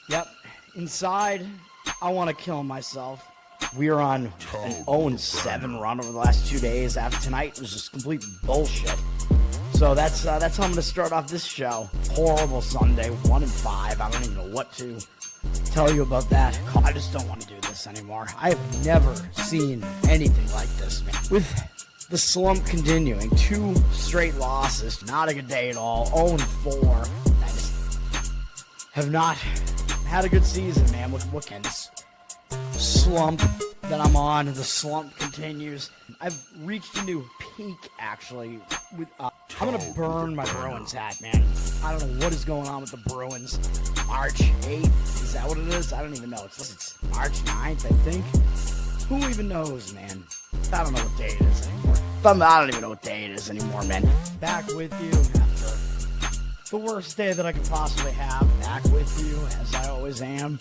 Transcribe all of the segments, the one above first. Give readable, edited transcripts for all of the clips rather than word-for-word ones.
Yep. Inside, I want to kill myself. We are on an 0-7 run over the last 2 days. After tonight was just complete bullshit. So that's how I'm going to start off this show. Horrible Sunday, 1-5. I don't even know what to tell you about that. I just don't want to do this anymore. I have never seen anything like this, man. With the slump continuing, 2 straight losses, not a good day at all. 0-4. I just have not had a good season, man. What can this slump that I'm on? The slump continues. I've reached a new peak, actually. I'm gonna burn my Bruins hat, man. I don't know what is going on with the Bruins. March 8th, is that what it is? I don't even know. It's March 9th, I think. Who even knows, man? I don't know what day it is anymore. I don't even know what day it is anymore, man. Back with you after the worst day that I could possibly have. Back with you, as I always am.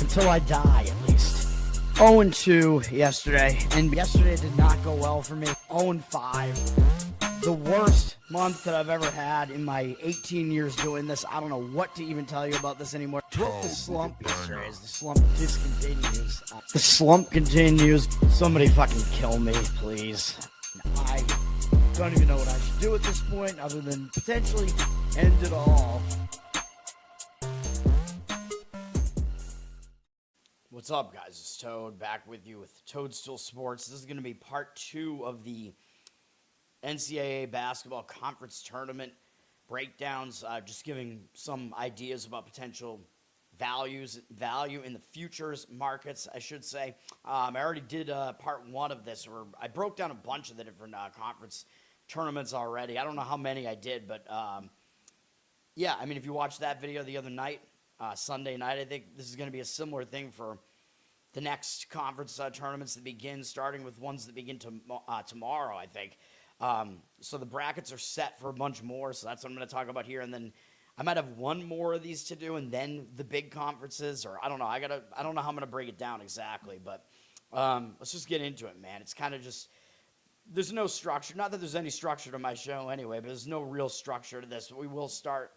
Until I die, at least. 0-2 yesterday, and yesterday did not go well for me. 0-5. The worst month that I've ever had in my 18 years doing this. I don't know what to even tell you about this anymore. Broke the slump yesterday as the slump discontinues. The slump continues. Somebody fucking kill me, please. I don't even know what I should do at this point other than potentially end it all. What's up, guys? It's Toad back with you with Toadstool Sports. This is going to be part 2 of the NCAA basketball conference tournament breakdowns, just giving some ideas about potential value in the futures markets, I should say. I already did part 1 of this, where I broke down a bunch of the different conference tournaments already. I don't know how many I did, but yeah, I mean, if you watched that video the other night, Sunday night, I think this is going to be a similar thing for the next conference tournaments that begin, starting with ones that begin tomorrow, I think. So the brackets are set for a bunch more, so that's what I'm going to talk about here. And then I might have one more of these to do, and then the big conferences, or I don't know. I don't know how I'm going to break it down exactly, but let's just get into it, man. It's kind of just, there's no structure. Not that there's any structure to my show anyway, but there's no real structure to this. But we will start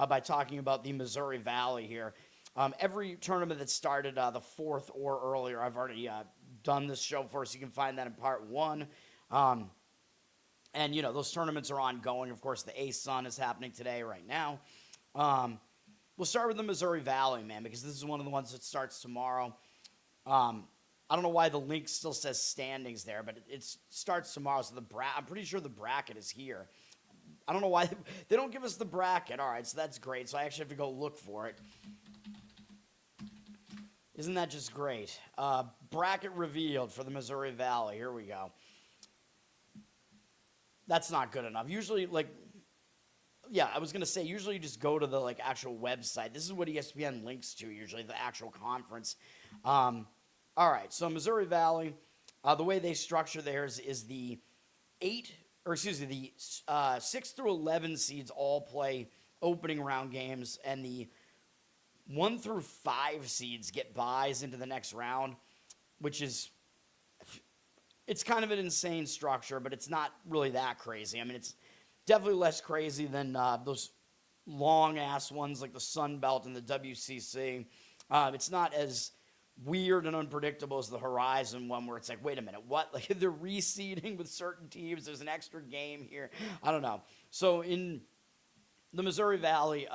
by talking about the Missouri Valley here. Every tournament that started the 4th or earlier, I've already done this show for, so you can find that in part 1. And, you know, those tournaments are ongoing. Of course, the ASUN is happening today, right now. We'll start with the Missouri Valley, man, because this is one of the ones that starts tomorrow. I don't know why the link still says standings there, but it starts tomorrow, so I'm pretty sure the bracket is here. I don't know why they don't give us the bracket. All right, so that's great. So I actually have to go look for it. Isn't that just great? Bracket revealed for the Missouri Valley. Here we go. That's not good enough. Usually, I was going to say, usually you just go to the, actual website. This is what ESPN links to, usually, the actual conference. All right, so Missouri Valley, the way they structure theirs is the 6 through 11 seeds all play opening round games, and the 1 through 5 seeds get buys into the next round, which is, it's kind of an insane structure, but it's not really that crazy. I mean, it's definitely less crazy than those long-ass ones like the Sun Belt and the WCC. It's not as weird and unpredictable as the Horizon one, where it's like, wait a minute, what? Like, they're reseeding with certain teams. There's an extra game here. I don't know. So in the Missouri Valley,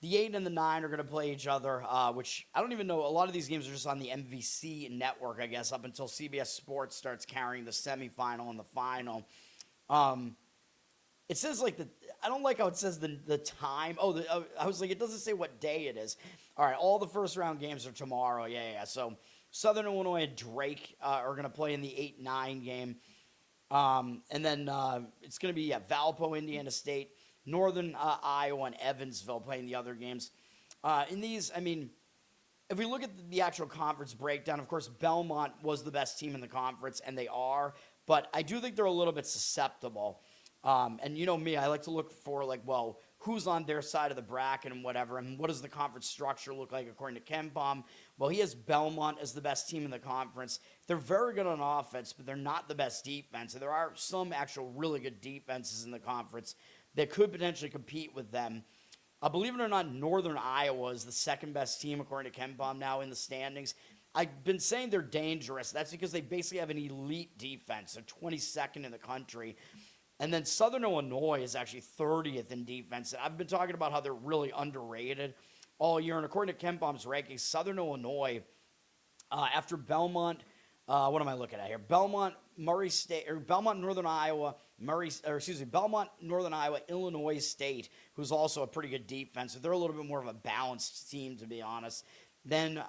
the 8 and the 9 are going to play each other, which I don't even know. A lot of these games are just on the MVC network, I guess, up until CBS Sports starts carrying the semifinal and the final. It says, I don't like how it says the time. I was like, it doesn't say what day it is. All right, all the first-round games are tomorrow. Yeah. So Southern Illinois and Drake are going to play in the 8-9 game. And then it's going to be Valpo, Indiana State, Northern Iowa, and Evansville playing the other games. In these, I mean, if we look at the actual conference breakdown, of course, Belmont was the best team in the conference, and they are. But I do think they're a little bit susceptible. And you know me, I like to look for, who's on their side of the bracket and whatever, and what does the conference structure look like according to KenPom. Well, he has Belmont as the best team in the conference. They're very good on offense, but they're not the best defense. And there are some actual really good defenses in the conference that could potentially compete with them. Believe it or not, Northern Iowa is the second best team according to KenPom now in the standings. I've been saying they're dangerous. That's because they basically have an elite defense. They're 22nd in the country. And then Southern Illinois is actually 30th in defense. And I've been talking about how they're really underrated all year. And according to KenPom's rankings, Southern Illinois, after Belmont, what am I looking at here? Belmont, Murray State, or Belmont, Northern Iowa, Belmont, Northern Iowa, Illinois State, who's also a pretty good defense. So they're a little bit more of a balanced team, to be honest. Then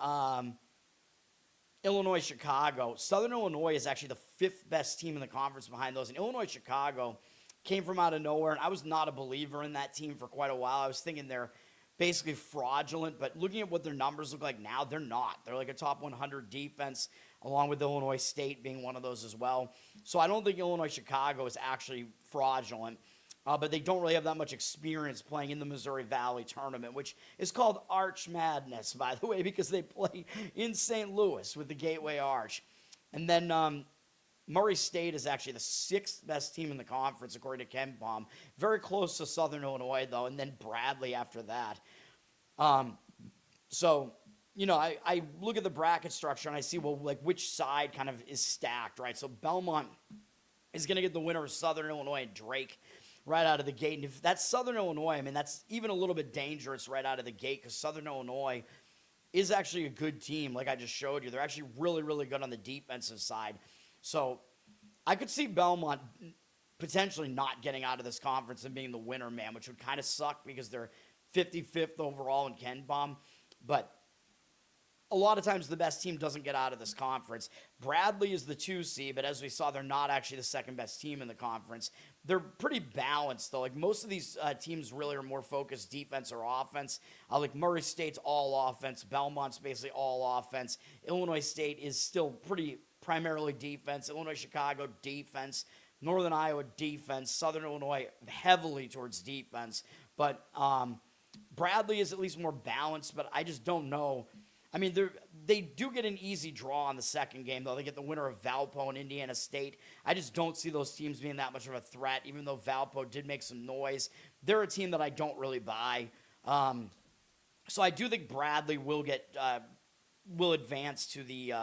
Illinois, Chicago. Southern Illinois is actually the fifth best team in the conference behind those. And Illinois, Chicago came from out of nowhere, and I was not a believer in that team for quite a while. I was thinking they're basically fraudulent, but looking at what their numbers look like now, they're not. They're like a top 100 defense, along with Illinois State being one of those as well. So I don't think Illinois, Chicago is actually fraudulent. But they don't really have that much experience playing in the Missouri Valley tournament, which is called Arch Madness, by the way, because they play in St. Louis with the Gateway Arch. And then Murray State is actually the sixth best team in the conference, according to KenPom. Very close to Southern Illinois, though, and then Bradley after that. So, you know, I look at the bracket structure, and I see, well, like, which side kind of is stacked, right? So Belmont is going to get the winner of Southern Illinois and Drake right out of the gate. And if that's Southern Illinois, I mean, that's even a little bit dangerous right out of the gate because Southern Illinois is actually a good team, like I just showed you. They're actually really, really good on the defensive side. So I could see Belmont potentially not getting out of this conference and being the winner, man, which would kind of suck because they're 55th overall in KenPom. But a lot of times the best team doesn't get out of this conference. Bradley is the 2 seed, but as we saw, they're not actually the second best team in the conference. They're pretty balanced, though. Like, most of these teams really are more focused defense or offense. Like, Murray State's all offense. Belmont's basically all offense. Illinois State is still pretty primarily defense. Illinois, Chicago, defense. Northern Iowa, defense. Southern Illinois, heavily towards defense. But Bradley is at least more balanced, but I just don't know. I mean, they do get an easy draw on the second game, though. They get the winner of Valpo and Indiana State. I just don't see those teams being that much of a threat, even though Valpo did make some noise. They're a team that I don't really buy. So I do think Bradley will advance to the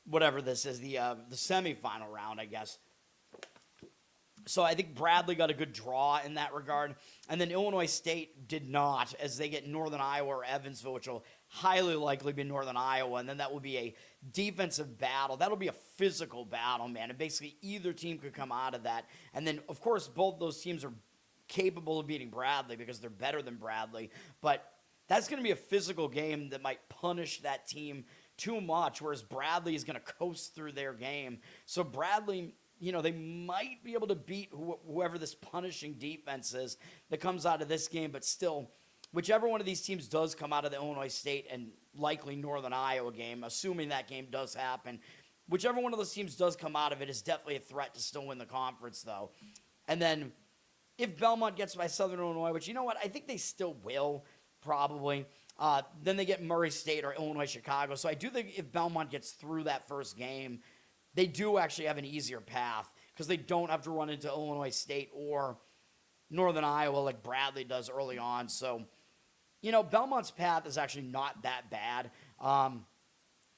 whatever this is, the semifinal round, I guess. So I think Bradley got a good draw in that regard. And then Illinois State did not, as they get Northern Iowa or Evansville, which will highly likely be Northern Iowa. And then that will be a defensive battle. That'll be a physical battle, man. And basically either team could come out of that. And then, of course, both those teams are capable of beating Bradley because they're better than Bradley. But that's going to be a physical game that might punish that team too much, whereas Bradley is going to coast through their game. So Bradley, you know, they might be able to beat whoever this punishing defense is that comes out of this game, but still, whichever one of these teams does come out of the Illinois State and likely Northern Iowa game, assuming that game does happen, whichever one of those teams does come out of it is definitely a threat to still win the conference, though. And then if Belmont gets by Southern Illinois, which, you know what, I think they still will, probably, then they get Murray State or Illinois Chicago. So I do think if Belmont gets through that first game, they do actually have an easier path because they don't have to run into Illinois State or Northern Iowa like Bradley does early on. So, you know, Belmont's path is actually not that bad.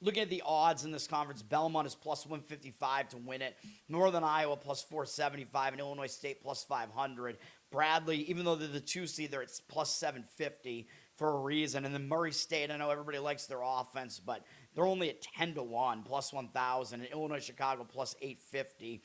Looking at the odds in this conference, Belmont is plus 155 to win it. Northern Iowa plus 475 and Illinois State plus 500. Bradley, even though they're the 2 seed, it's plus 750 for a reason. And then Murray State, I know everybody likes their offense, but they're only at 10 to 1, plus 1,000. And Illinois Chicago plus 850.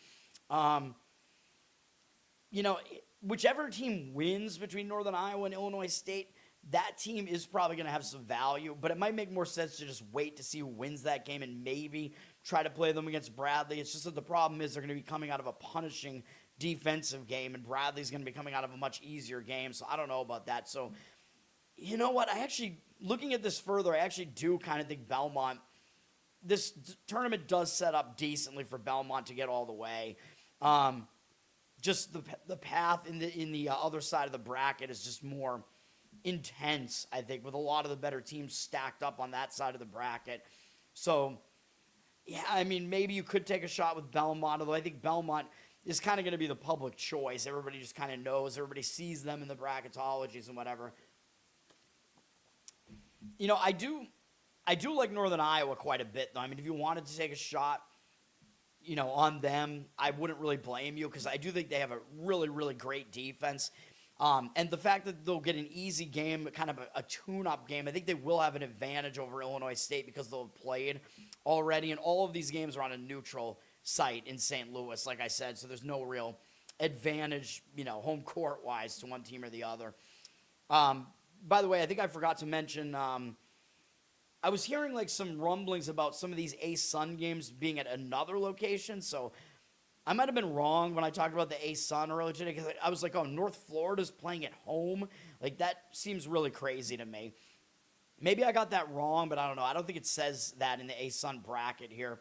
You know, whichever team wins between Northern Iowa and Illinois State, that team is probably going to have some value, but it might make more sense to just wait to see who wins that game and maybe try to play them against Bradley. It's just that the problem is they're going to be coming out of a punishing defensive game, and Bradley's going to be coming out of a much easier game, so I don't know about that. So, you know what? Looking at this further, I actually do kind of think Belmont, this tournament does set up decently for Belmont to get all the way. Just the path in the other side of the bracket is just more intense, I think, with a lot of the better teams stacked up on that side of the bracket. So, yeah, I mean, maybe you could take a shot with Belmont, although I think Belmont, is kind of going to be the public choice. Everybody just kind of knows. Everybody sees them in the bracketologies and whatever. You know, I do like Northern Iowa quite a bit, though. I mean, if you wanted to take a shot, you know, on them, I wouldn't really blame you because I do think they have a really, really great defense. And the fact that they'll get an easy game, kind of a tune-up game, I think they will have an advantage over Illinois State because they'll have played already. And all of these games are on a neutral site in St. Louis, like I said, so there's no real advantage, you know, home court-wise to one team or the other. By the way, I think I forgot to mention, I was hearing like some rumblings about some of these A-Sun games being at another location, so I might have been wrong when I talked about the A-Sun earlier today, because I was like, oh, North Florida's playing at home? Like, that seems really crazy to me. Maybe I got that wrong, but I don't know. I don't think it says that in the A-Sun bracket here.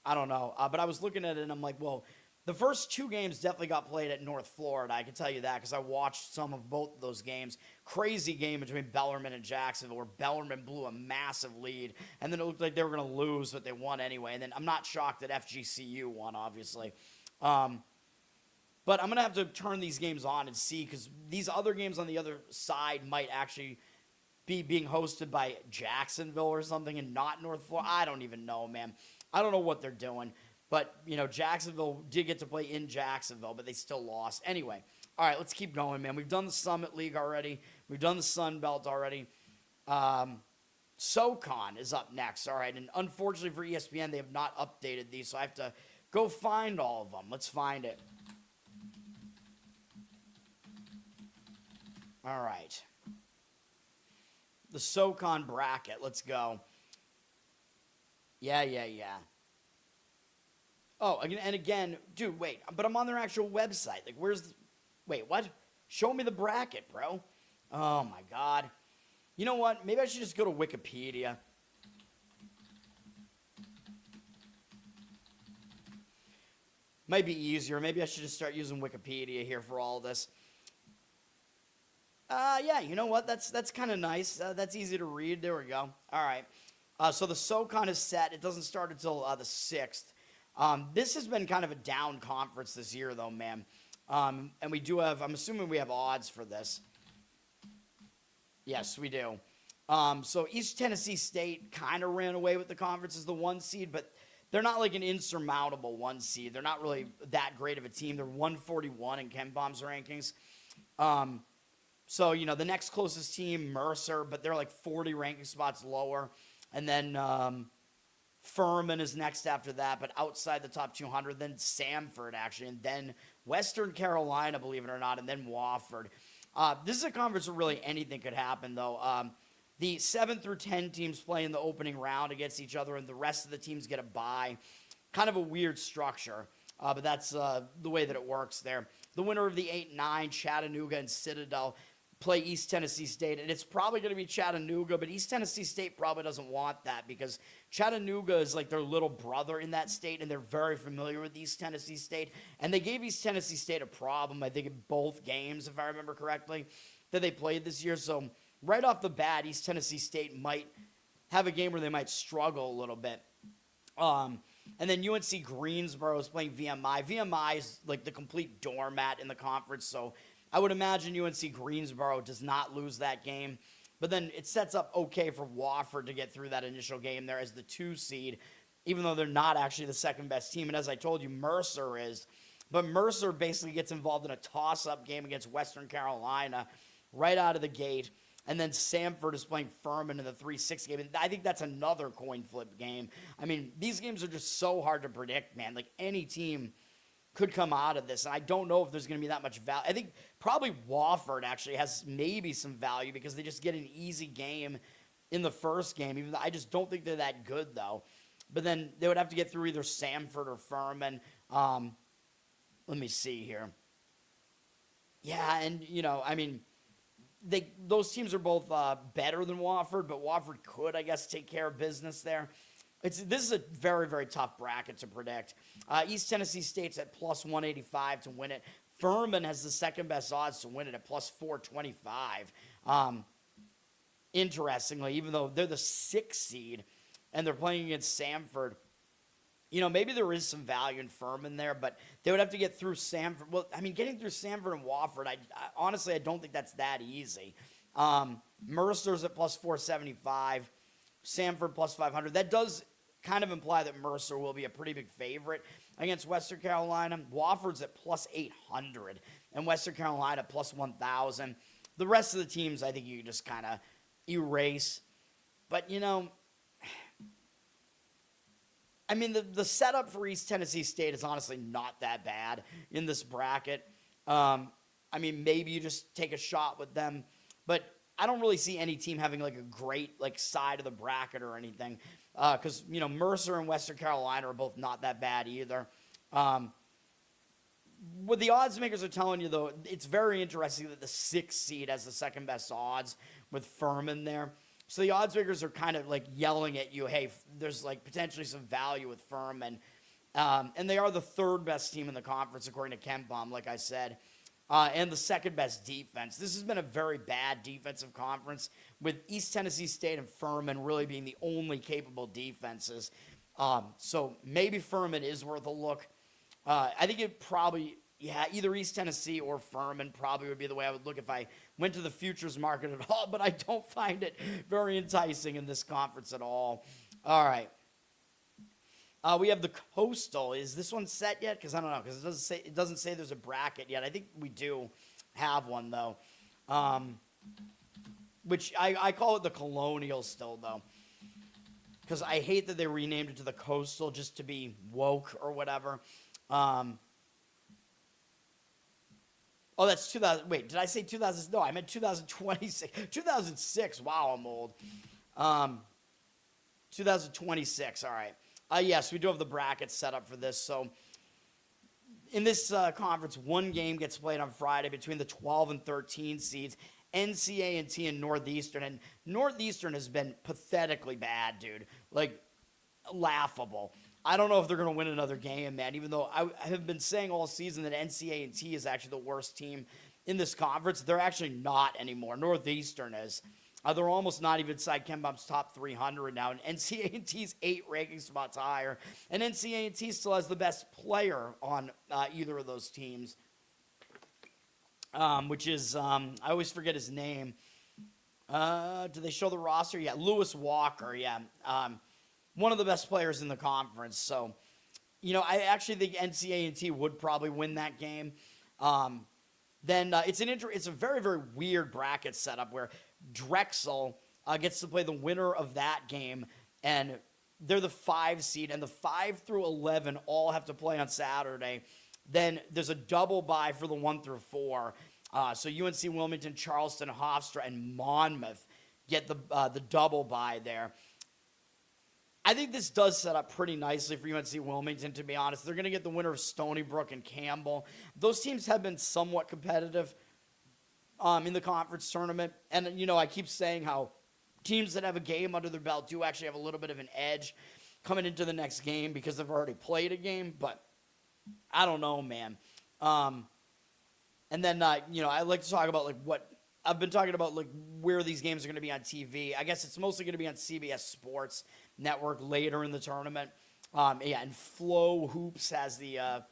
I don't know. But I was looking at it, and I'm like, well, the first two games definitely got played at North Florida. I can tell you that because I watched some of both of those games. Crazy game between Bellarmine and Jacksonville where Bellarmine blew a massive lead, and then it looked like they were going to lose, but they won anyway. And then I'm not shocked that FGCU won, obviously. But I'm going to have to turn these games on and see, because these other games on the other side might actually be being hosted by Jacksonville or something and not North Florida. I don't even know, man. I don't know what they're doing. But, you know, Jacksonville did get to play in Jacksonville, but they still lost. Anyway, all right, let's keep going, man. We've done the Summit League already. We've done the Sun Belt already. SoCon is up next, all right. And unfortunately for ESPN, they have not updated these, so I have to go find all of them. Let's find it. All right. The SoCon bracket. Let's go. Yeah. Oh, and again, dude, wait. But I'm on their actual website. Like, wait, what? Show me the bracket, bro. Oh, my God. You know what? Maybe I should just go to Wikipedia. Might be easier. Maybe I should just start using Wikipedia here for all this. Yeah, you know what? That's kind of nice. That's easy to read. There we go. All right. So the SoCon is set. It doesn't start until the 6th. This has been kind of a down conference this year, though, man. And we do have, I'm assuming we have odds for this. Yes, we do. So East Tennessee State kind of ran away with the conference as the 1 seed, but they're not like an insurmountable 1 seed. They're not really that great of a team. They're 141 in KenPom's rankings. So, you know, the next closest team, Mercer, but they're like 40 ranking spots lower. And then Furman is next after that, but outside the top 200. Then Samford, actually, and then Western Carolina, believe it or not, and then Wofford. This is a conference where really anything could happen, though. The 7 through 10 teams play in the opening round against each other, and the rest of the teams get a bye. Kind of a weird structure, but that's the way that it works there. The winner of the 8-9, Chattanooga and Citadel, play East Tennessee State, and it's probably going to be Chattanooga, but East Tennessee State probably doesn't want that because Chattanooga is like their little brother in that state, and they're very familiar with East Tennessee State, and they gave East Tennessee State a problem, I think, in both games, if I remember correctly, that they played this year. So right off the bat, East Tennessee State might have a game where they might struggle a little bit. And then UNC Greensboro is playing VMI. VMI is like the complete doormat in the conference, so I would imagine UNC Greensboro does not lose that game. But then it sets up okay for Wofford to get through that initial game there as the 2 seed, even though they're not actually the second best team. And as I told you, Mercer is. But Mercer basically gets involved in a toss-up game against Western Carolina right out of the gate. And then Samford is playing Furman in the 3-6 game. And I think that's another coin flip game. I mean, these games are just so hard to predict, man. Like, any team could come out of this, and I don't know if there's going to be that much value. I think probably Wofford actually has maybe some value because they just get an easy game in the first game. Even though I just don't think they're that good, though. But then they would have to get through either Samford or Furman. Let me see here. Yeah, and, you know, I mean, those teams are both better than Wofford, but Wofford could, I guess, take care of business there. This is a very, very tough bracket to predict. East Tennessee State's at plus 185 to win it. Furman has the second best odds to win it at plus 425. Interestingly, even though they're the 6th seed and they're playing against Samford, maybe there is some value in Furman there, but they would have to get through Samford. Well, I mean, getting through Samford and Wofford, I honestly, I don't think that's that easy. Mercer's at plus 475, Samford plus 500. That does kind of imply that Mercer will be a pretty big favorite against Western Carolina. Wofford's at plus 800, and Western Carolina plus 1,000. The rest of the teams, I think you can just kind of erase. But, I mean, the setup for East Tennessee State is honestly not that bad in this bracket. I mean, maybe you just take a shot with them, but I don't really see any team having like a great like side of the bracket or anything, because Mercer and Western Carolina are both not that bad either. What the odds makers are telling you, though, it's very interesting that the 6th seed has the second best odds with Furman there. So the odds makers are kind of like yelling at you, hey, there's like potentially some value with Furman. And they are the 3rd best team in the conference, according to KenPom, like I said, and the 2nd best defense. This has been a very bad defensive conference, with East Tennessee State and Furman really being the only capable defenses. So maybe Furman is worth a look. I think it probably, either East Tennessee or Furman probably would be the way I would look if I went to the futures market at all, but I don't find it very enticing in this conference at all. All right. We have the Coastal. Is this one set yet? Because I don't know, because it doesn't say there's a bracket yet. I think we do have one, though, which I call it the Colonial still, though, because I hate that they renamed it to the Coastal just to be woke or whatever. Oh, that's 2000. Wait, did I say 2000? No, I meant 2026. 2006. Wow, I'm old. 2026. All right. Yes, we do have the brackets set up for this. So in this conference, one game gets played on Friday between the 12 and 13 seeds, NCA&T and Northeastern. And Northeastern has been pathetically bad, dude. Like, laughable. I don't know if they're going to win another game, man, even though I have been saying all season that NCA&T is actually the worst team in this conference. They're actually not anymore. Northeastern is. They're almost not even inside KenPom's top 300 now, and NCA&T's 8 ranking spots higher. And NCA&T still has the best player on either of those teams, which is, I always forget his name. Do they show the roster? Yeah, Lewis Walker, yeah. One of the best players in the conference. So, I actually think NCA&T would probably win that game. Then it's a very, very weird bracket setup where Drexel gets to play the winner of that game, and they're the 5 seed, and the 5 through 11 all have to play on Saturday. Then there's a double bye for the 1 through 4. So UNC Wilmington, Charleston, Hofstra, and Monmouth get the double bye there. I think this does set up pretty nicely for UNC Wilmington, to be honest. They're going to get the winner of Stony Brook and Campbell. Those teams have been somewhat competitive in the conference tournament. And, I keep saying how teams that have a game under their belt do actually have a little bit of an edge coming into the next game because they've already played a game. But I don't know, man. And then, I like to talk about, like, what I've been talking about, like, where these games are going to be on TV. I guess it's mostly going to be on CBS Sports Network later in the tournament. And Flow Hoops has the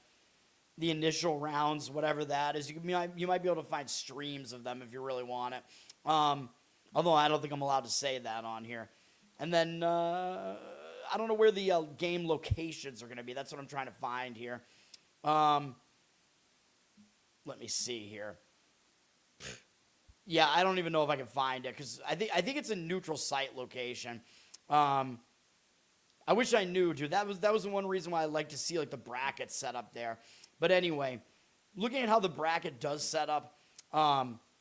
initial rounds, whatever that is. You might be able to find streams of them if you really want it. Although I don't think I'm allowed to say that on here. And then I don't know where the game locations are going to be. That's what I'm trying to find here. Let me see here. Yeah, I don't even know if I can find it because I think it's a neutral site location. I wish I knew, dude. That was the one reason why I like to see like the bracket set up there. But anyway, looking at how the bracket does set up,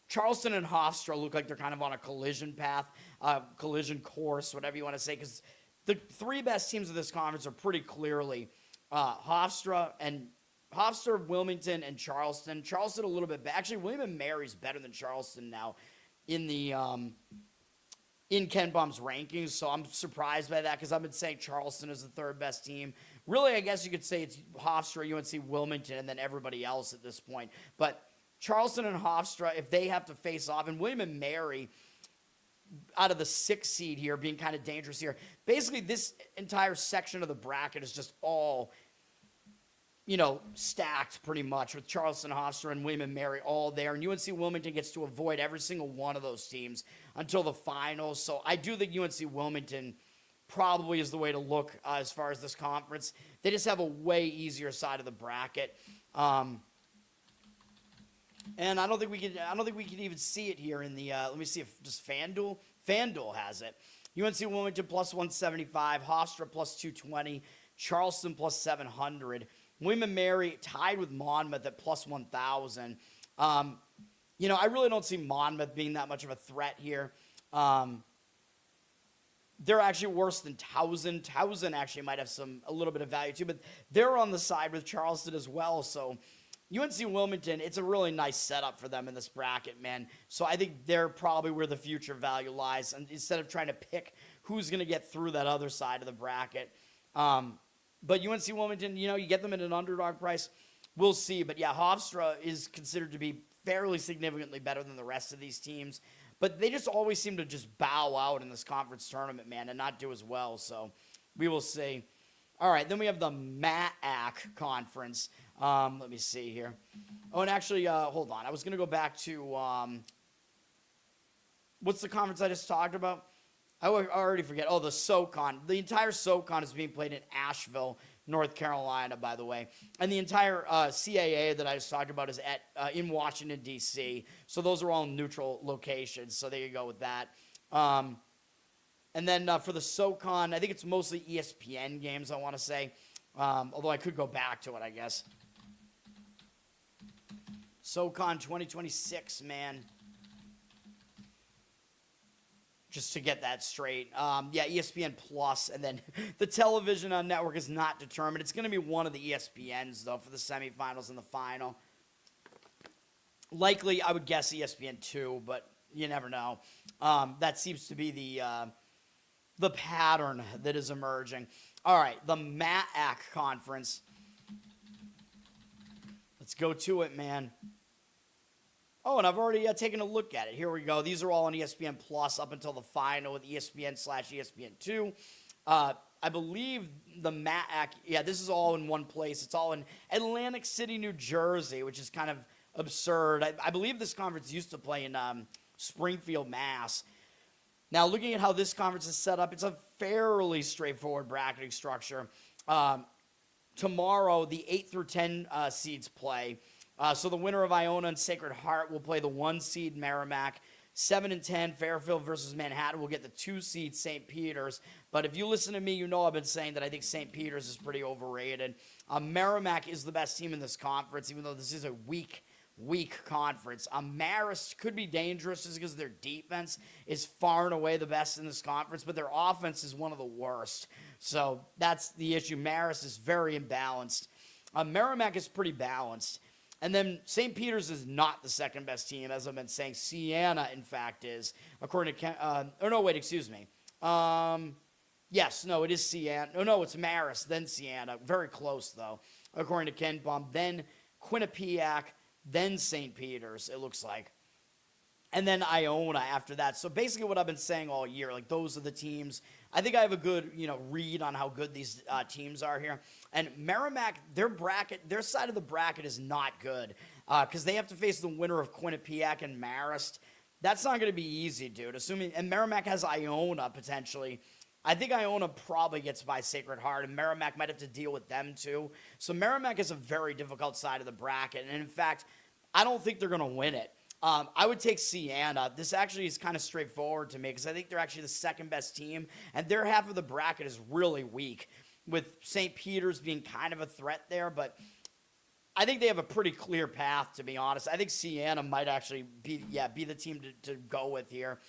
Charleston and Hofstra look like they're kind of on a collision path, collision course, whatever you want to say, because the 3 best teams of this conference are pretty clearly Hofstra, Wilmington, and Charleston. Charleston a little bit better. Actually, William & Mary's better than Charleston now in the in KenPom's rankings, so I'm surprised by that because I've been saying Charleston is the 3rd best team. Really, I guess you could say it's Hofstra, UNC Wilmington, and then everybody else at this point. But Charleston and Hofstra, if they have to face off, and William & Mary, out of the 6th seed here being kind of dangerous here. Basically, this entire section of the bracket is just all, stacked pretty much with Charleston, Hofstra, and William & Mary all there. And UNC Wilmington gets to avoid every single one of those teams until the finals. So I do think UNC Wilmington probably is the way to look as far as this conference. They just have a way easier side of the bracket. And I don't think we can even see it here in the, let me see if just FanDuel has it. UNC Wilmington plus 175, Hofstra plus 220, Charleston plus 700, William & Mary tied with Monmouth at plus 1,000. I really don't see Monmouth being that much of a threat here. They're actually worse than Towson. Towson actually might have a little bit of value too, but they're on the side with Charleston as well. So UNC Wilmington, it's a really nice setup for them in this bracket, man. So I think they're probably where the future value lies, and instead of trying to pick who's going to get through that other side of the bracket. But UNC Wilmington, you get them at an underdog price. We'll see. But yeah, Hofstra is considered to be fairly significantly better than the rest of these teams. But they just always seem to just bow out in this conference tournament, man, and not do as well. So we will see. All right, then we have the MAAC conference. Let me see here. Oh, and actually, hold on. I was going to go back to, what's the conference I just talked about? I already forget. Oh, the SoCon. The entire SoCon is being played in Asheville, North Carolina, by the way. And the entire CAA that I just talked about is in Washington, D.C. So those are all neutral locations. So there you go with that. And then for the SoCon, I think it's mostly ESPN games, I want to say. Although I could go back to it, I guess. SoCon 2026, man. Just to get that straight. Yeah, ESPN Plus, and then the television network is not determined. It's going to be one of the ESPNs, though, for the semifinals and the final. Likely, I would guess ESPN 2, but you never know. That seems to be the pattern that is emerging. All right, the MAAC conference. Let's go to it, man. Oh, and I've already taken a look at it. Here we go. These are all on ESPN Plus up until the final with ESPN/ESPN2. I believe the MAAC, yeah, this is all in one place. It's all in Atlantic City, New Jersey, which is kind of absurd. I believe this conference used to play in Springfield, Mass. Now, looking at how this conference is set up, it's a fairly straightforward bracketing structure. Tomorrow, the 8 through 10 seeds play. So the winner of Iona and Sacred Heart will play the 1 seed Merrimack. 7 and 10, Fairfield versus Manhattan will get the 2 seed St. Peter's. But if you listen to me, you know I've been saying that I think St. Peter's is pretty overrated. Merrimack is the best team in this conference, even though this is a weak conference. Marist could be dangerous just because their defense is far and away the best in this conference, but their offense is one of the worst. So that's the issue. Marist is very imbalanced. Merrimack is pretty balanced. And then St. Peter's is not the second best team, as I've been saying. Siena, in fact, is, according to yes, no, it is Siena. No, it's Marist, then Siena. Very close, though, according to KenPom. Then Quinnipiac, then St. Peter's, it looks like. And then Iona after that. So basically what I've been saying all year, like those are the teams. I think I have a good, read on how good these teams are here. And Merrimack, their side of the bracket is not good because they have to face the winner of Quinnipiac and Marist. That's not going to be easy, dude. And Merrimack has Iona potentially. I think Iona probably gets by Sacred Heart, and Merrimack might have to deal with them too. So Merrimack is a very difficult side of the bracket. And in fact, I don't think they're going to win it. I would take Siena. This actually is kind of straightforward to me because I think they're actually the second best team, and their half of the bracket is really weak, with St. Peter's being kind of a threat there, but I think they have a pretty clear path, to be honest. I think Siena might actually be the team to go with here.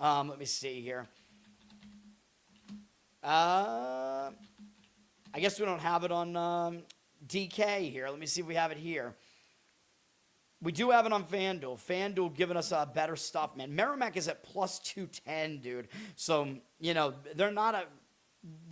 Let me see here. I guess we don't have it on DK here. Let me see if we have it here. We do have it on FanDuel. FanDuel giving us better stuff, man. Merrimack is at plus 210, dude. So, they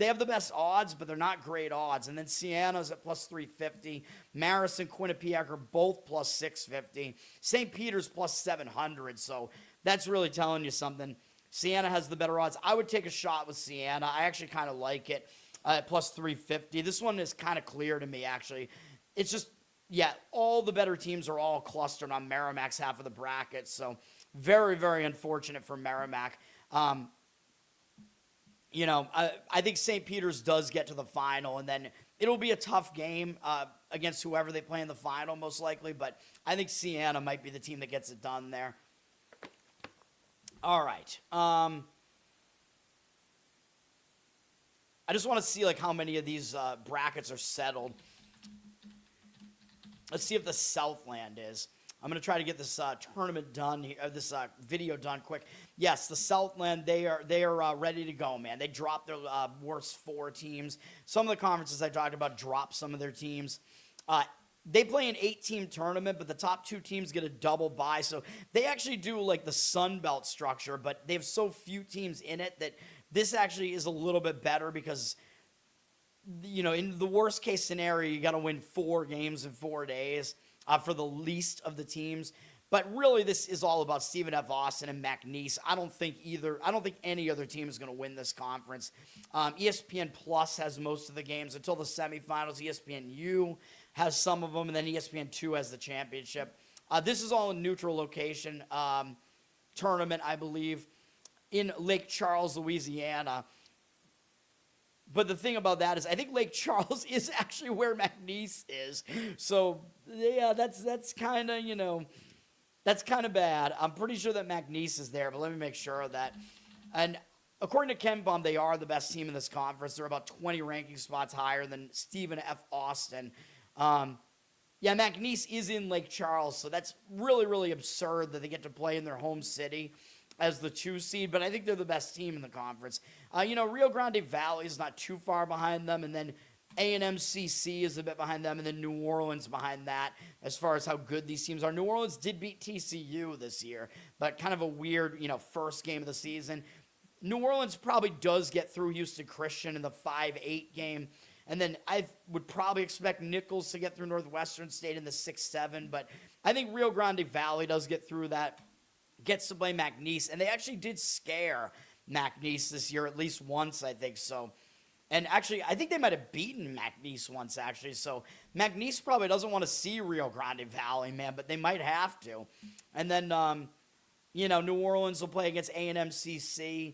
have the best odds, but they're not great odds. And then Siena's at plus 350. Marist and Quinnipiac are both plus 650. St. Peter's plus 700. So that's really telling you something. Siena has the better odds. I would take a shot with Siena. I actually kind of like it at plus 350. This one is kind of clear to me, actually. It's just, yeah, all the better teams are all clustered on Merrimack's half of the bracket. So very, very unfortunate for Merrimack. You know, I think St. Peter's does get to the final, and then it'll be a tough game against whoever they play in the final, most likely. But I think Siena might be the team that gets it done there. All right. I just want to see like how many of these brackets are settled. Let's see if the Southland is. I'm going to try to get this tournament done, this video done quick. Yes, the Southland, they are ready to go, man. They dropped their worst 4 teams. Some of the conferences I talked about dropped some of their teams. They play an 8-team tournament, but the top 2 teams get a double bye. So they actually do like the Sun Belt structure, but they have so few teams in it that this actually is a little bit better because, you know, in the worst case scenario, you got to win 4 games in 4 days for the least of the teams. But really, this is all about Stephen F. Austin and McNeese. I don't think any other team is going to win this conference. ESPN Plus has most of the games until the semifinals. ESPNU has some of them, and then ESPN2 has the championship. This is all a neutral location tournament, I believe, in Lake Charles, Louisiana. But the thing about that is I think Lake Charles is actually where McNeese is. So, yeah, that's kind of, you know, that's kind of bad. I'm pretty sure that McNeese is there, but let me make sure of that. And according to KenPom, they are the best team in this conference. They're about 20 ranking spots higher than Stephen F. Austin. Yeah, McNeese is in Lake Charles, so that's really, really absurd that they get to play in their home city as the 2 seed, but I think they're the best team in the conference. You know, Rio Grande Valley is not too far behind them, and then A&M-CC is a bit behind them, and then New Orleans behind that as far as how good these teams are. New Orleans did beat TCU this year, but kind of a weird, you know, first game of the season. New Orleans probably does get through Houston Christian in the 5-8 game, and then I would probably expect Nichols to get through Northwestern State in the 6-7, but I think Rio Grande Valley does get through that. Gets to play McNeese, and they actually did scare McNeese this year at least once, I think so. And actually, I think they might have beaten McNeese once, actually. So McNeese probably doesn't want to see Rio Grande Valley, man, but they might have to. And then, you know, New Orleans will play against A&M-CC.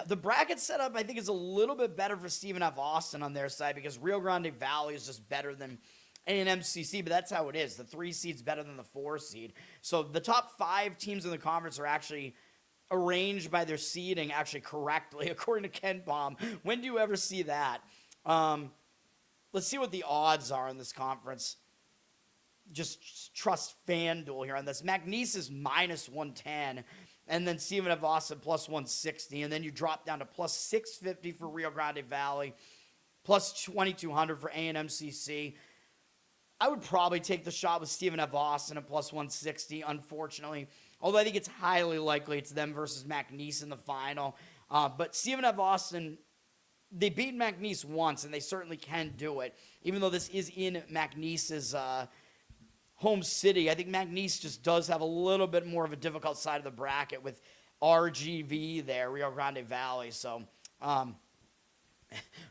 The bracket setup, I think, is a little bit better for Stephen F. Austin on their side because Rio Grande Valley is just better than A&M-CC, but that's how it is. The 3 seed's better than the 4 seed. So the top 5 teams in the conference are actually arranged by their seeding actually correctly, according to KenPom. When do you ever see that? Let's see what the odds are in this conference. Just trust FanDuel here on this. McNeese is minus 110, and then Stephen F. Austin plus 160, and then you drop down to plus 650 for Rio Grande Valley, plus 2,200 for A&M-CC. I would probably take the shot with Stephen F. Austin at plus 160, unfortunately. Although I think it's highly likely it's them versus McNeese in the final. But Stephen F. Austin, they beat McNeese once, and they certainly can do it. Even though this is in McNeese's home city, I think McNeese just does have a little bit more of a difficult side of the bracket with RGV there, Rio Grande Valley. So,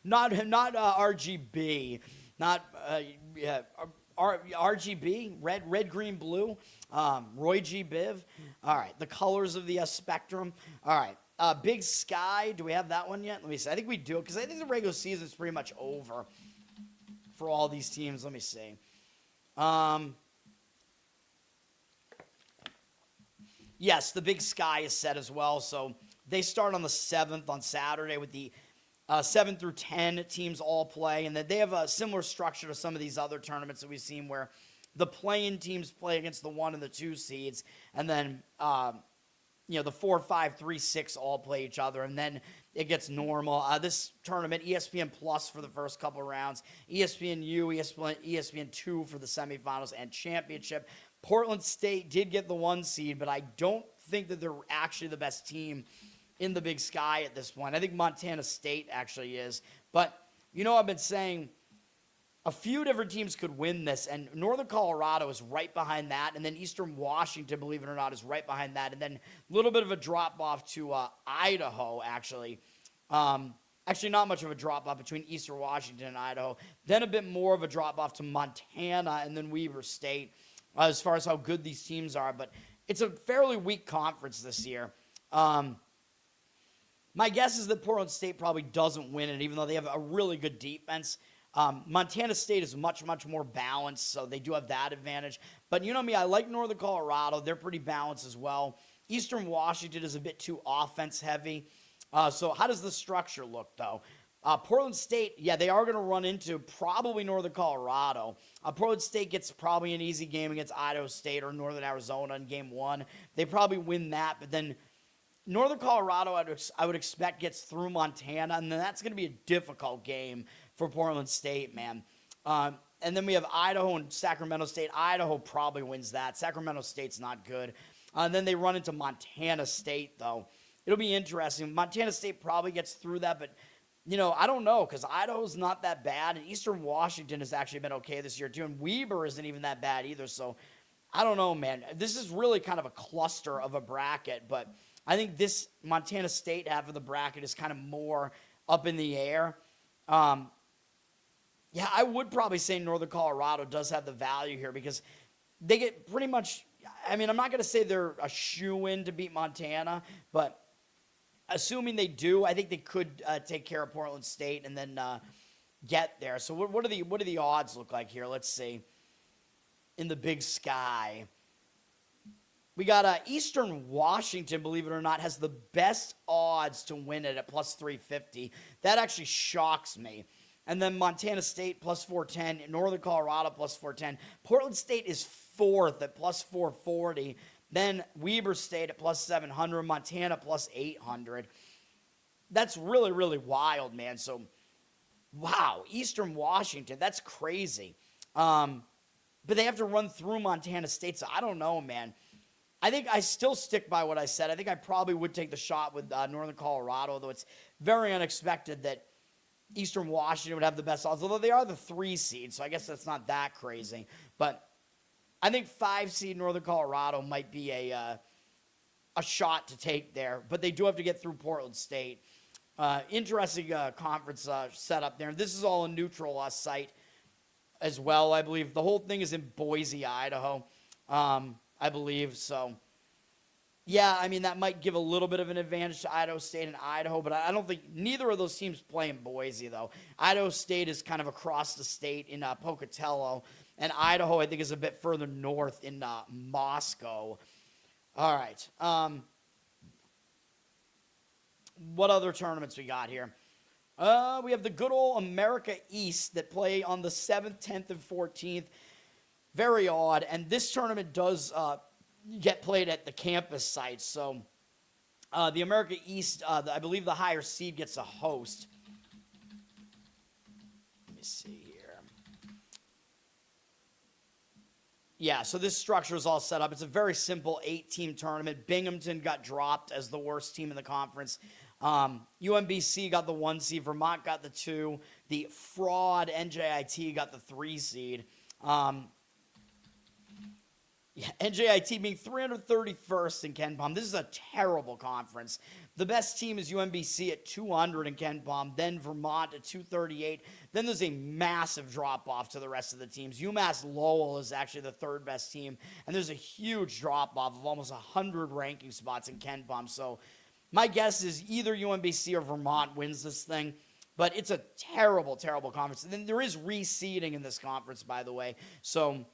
not RGB, not RGB, red, green, blue, Roy G. Biv. All right, the colors of the spectrum. All right, Big Sky, do we have that one yet? Let me see. I think we do, because I think the regular season is pretty much over for all these teams. Let me see. Yes, the Big Sky is set as well, so they start on the 7th on Saturday with the 7 through 10 teams all play, and then they have a similar structure to some of these other tournaments that we've seen where the play-in teams play against the 1 and the 2 seeds, and then the 4, 5, 3, 6 all play each other, and then it gets normal. This tournament, ESPN Plus for the first couple rounds, ESPNU, ESPN2 for the semifinals and championship. Portland State did get the 1 seed, but I don't think that they're actually the best team in the Big Sky at this point. I think Montana State actually is. But, I've been saying a few different teams could win this, and Northern Colorado is right behind that, and then Eastern Washington, believe it or not, is right behind that, and then a little bit of a drop-off to Idaho, actually. Actually, not much of a drop-off between Eastern Washington and Idaho. Then a bit more of a drop-off to Montana and then Weber State as far as how good these teams are, but it's a fairly weak conference this year. My guess is that Portland State probably doesn't win it, even though they have a really good defense. Montana State is much, much more balanced, so they do have that advantage. But you know me, I like Northern Colorado. They're pretty balanced as well. Eastern Washington is a bit too offense-heavy. So how does the structure look, though? Portland State, yeah, they are going to run into probably Northern Colorado. Portland State gets probably an easy game against Idaho State or Northern Arizona in game one. They probably win that, but then Northern Colorado, I would expect, gets through Montana, and then that's going to be a difficult game for Portland State, man. And then we have Idaho and Sacramento State. Idaho probably wins that. Sacramento State's not good. And then they run into Montana State, though. It'll be interesting. Montana State probably gets through that, but, you know, I don't know, because Idaho's not that bad, and Eastern Washington has actually been okay this year, too, and Weber isn't even that bad either, so I don't know, man. This is really kind of a cluster of a bracket, but I think this Montana State half of the bracket is kind of more up in the air. Yeah, I would probably say Northern Colorado does have the value here because they get pretty much, I mean, I'm not going to say they're a shoo-in to beat Montana, but assuming they do, I think they could take care of Portland State and then get there. So what do the odds look like here? Let's see. In the Big Sky, we got Eastern Washington, believe it or not, has the best odds to win it at plus 350. That actually shocks me. And then Montana State plus 410, Northern Colorado plus 410. Portland State is fourth at plus 440. Then Weber State at plus 700, Montana plus 800. That's really, really wild, man. So, wow, Eastern Washington, that's crazy. But they have to run through Montana State, so I don't know, man. I think I still stick by what I said. I think I probably would take the shot with Northern Colorado, though it's very unexpected that Eastern Washington would have the best odds, although they are the 3 seed, so I guess that's not that crazy. But I think 5 seed Northern Colorado might be a shot to take there, but they do have to get through Portland State. Interesting conference setup there. This is all a neutral site as well, I believe. The whole thing is in Boise, Idaho, I believe. So, yeah, I mean, that might give a little bit of an advantage to Idaho State and Idaho, but I don't think neither of those teams play in Boise, though. Idaho State is kind of across the state in Pocatello, and Idaho, I think, is a bit further north in Moscow. All right. What other tournaments we got here? We have the good old America East that play on the 7th, 10th, and 14th. Very odd, and this tournament does get played at the campus site. So the America East, I believe the higher seed gets a host. Let me see here. Yeah, so this structure is all set up. It's a very simple 8-team tournament. Binghamton got dropped as the worst team in the conference. UMBC got the 1 seed. Vermont got the 2. The fraud NJIT got the 3 seed. NJIT being 331st in KenPom. This is a terrible conference. The best team is UMBC at 200 in KenPom, then Vermont at 238. Then there's a massive drop-off to the rest of the teams. UMass Lowell is actually the 3rd best team, and there's a huge drop-off of almost 100 ranking spots in KenPom. So my guess is either UMBC or Vermont wins this thing. But it's a terrible, terrible conference. And then there is reseeding in this conference, by the way. So,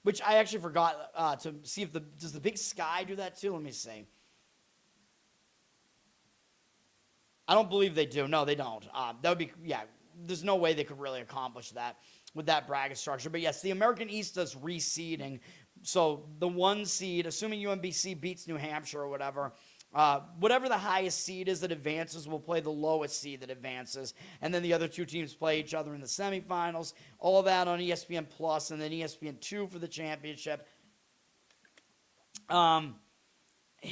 which I actually forgot to see if does the Big Sky do that too? Let me see. I don't believe they do. No, they don't. That would be, yeah, there's no way they could really accomplish that with that bracket structure. But yes, the American East does reseeding. So the 1 seed, assuming UMBC beats New Hampshire or whatever, whatever the highest seed is that advances will play the lowest seed that advances. And then the other 2 teams play each other in the semifinals. All of that on ESPN Plus and then ESPN2 for the championship.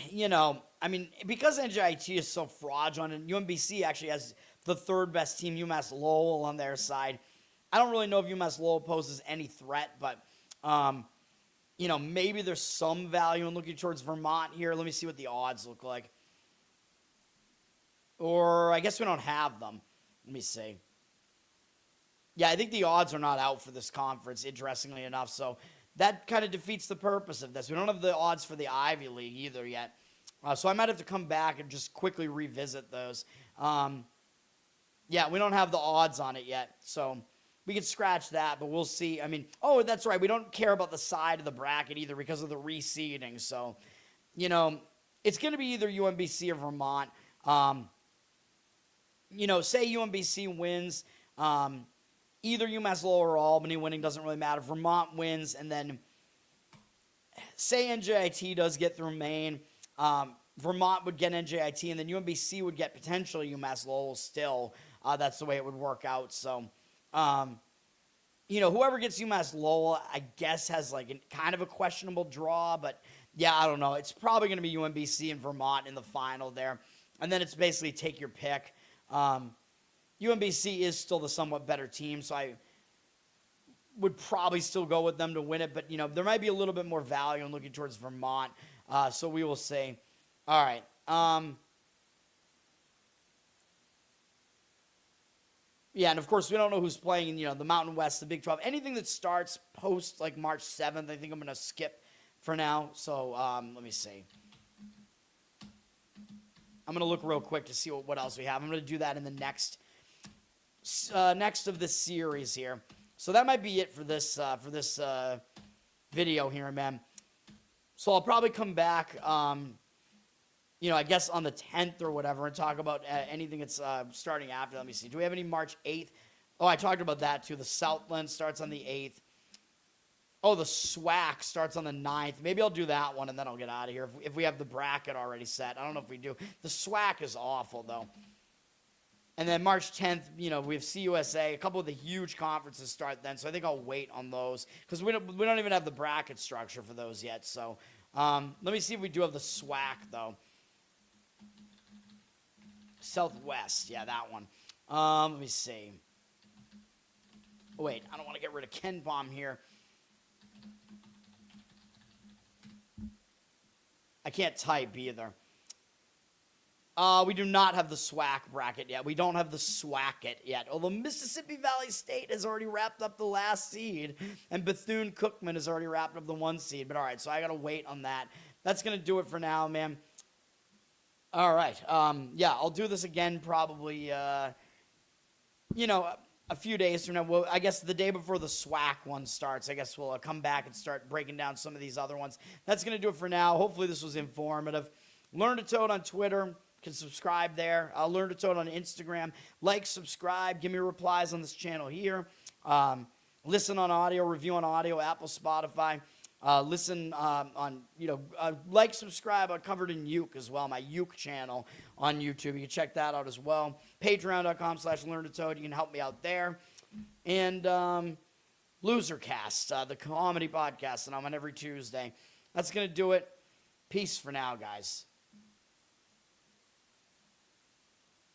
You know, I mean, because NJIT is so fraudulent and UMBC actually has the 3rd best team, UMass Lowell, on their side, I don't really know if UMass Lowell poses any threat, but, maybe there's some value in looking towards Vermont here. Let me see what the odds look like. Or I guess we don't have them. Let me see. Yeah, I think the odds are not out for this conference, interestingly enough. So that kind of defeats the purpose of this. We don't have the odds for the Ivy League either yet. So I might have to come back and just quickly revisit those. Yeah, we don't have the odds on it yet. So we can scratch that, but we'll see. I mean, oh, that's right. We don't care about the side of the bracket either because of the reseeding. So, it's going to be either UMBC or Vermont. Say UMBC wins, either UMass Lowell or Albany winning, doesn't really matter. Vermont wins, and then say NJIT does get through Maine, Vermont would get NJIT, and then UMBC would get potentially UMass Lowell still. That's the way it would work out. So, whoever gets UMass Lowell, I guess, has kind of a questionable draw, but yeah, I don't know. It's probably going to be UMBC and Vermont in the final there, and then it's basically take your pick. UMBC is still the somewhat better team, so I would probably still go with them to win it, but, there might be a little bit more value in looking towards Vermont, so we will see. All right. Yeah, and of course, we don't know who's playing in, the Mountain West, the Big 12. Anything that starts post, March 7th, I think I'm going to skip for now, so let me see. I'm going to look real quick to see what else we have. I'm going to do that in the next of this series here. So that might be it for this video here, man. So I'll probably come back, I guess on the 10th or whatever and talk about anything that's starting after. Let me see. Do we have any March 8th? Oh, I talked about that too. The Southland starts on the 8th. Oh, the SWAC starts on the 9th. Maybe I'll do that one, and then I'll get out of here if we have the bracket already set. I don't know if we do. The SWAC is awful, though. And then March 10th, we have CUSA. A couple of the huge conferences start then, so I think I'll wait on those because we don't even have the bracket structure for those yet. So let me see if we do have the SWAC, though. Southwest, yeah, that one. Let me see. Oh, wait, I don't want to get rid of KenPom here. I can't type either. We do not have the SWAC bracket yet. We don't have the SWAC-it yet. Although Mississippi Valley State has already wrapped up the last seed, and Bethune-Cookman has already wrapped up the 1 seed. But all right, so I got to wait on that. That's going to do it for now, man. All right. Yeah, I'll do this again probably, a few days from now. Well, I guess the day before the SWAC one starts, I guess we'll come back and start breaking down some of these other ones. That's going to do it for now. Hopefully this was informative. Learn to Toad on Twitter. You can subscribe there. Learn to Toad on Instagram. Like, subscribe. Give me replies on this channel here. Listen on audio, review on audio, Apple, Spotify. Listen like, subscribe. I covered in Uke as well, my Uke channel on YouTube. You can check that out as well. Patreon.com/LearnToToad. You can help me out there. And Losercast, the comedy podcast, and I'm on every Tuesday. That's going to do it. Peace for now, guys.